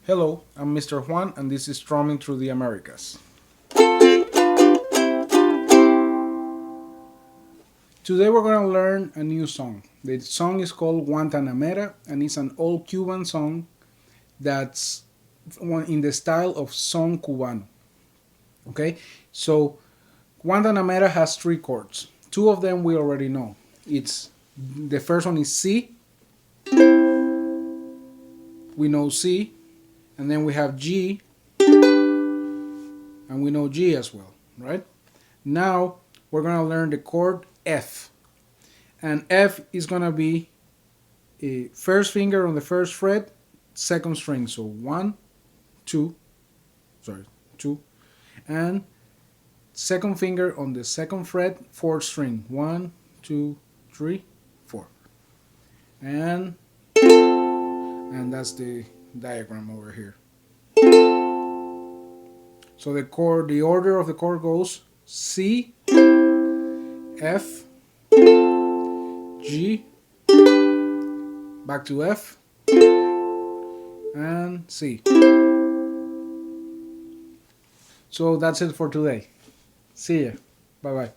Hello, I'm Mr. Juan and this is Strumming Through the Americas. Today we're going to learn a new song. The song is called Guantanamera and it's an old Cuban song that's in the style of son cubano. Okay, so Guantanamera has three chords. Two of them we already know. The first one is C. We know C, and then we have G, and we know G as well, right? Now we're gonna learn the chord F, and F is gonna be a first finger on the first fret, second string. So 1, 2, two, and second finger on the second fret, fourth string. 1, 2, 3, 4, and that's the diagram over here. So the order of the chord goes C, F, G, back to F, and C. So that's it for today. See ya. Bye bye.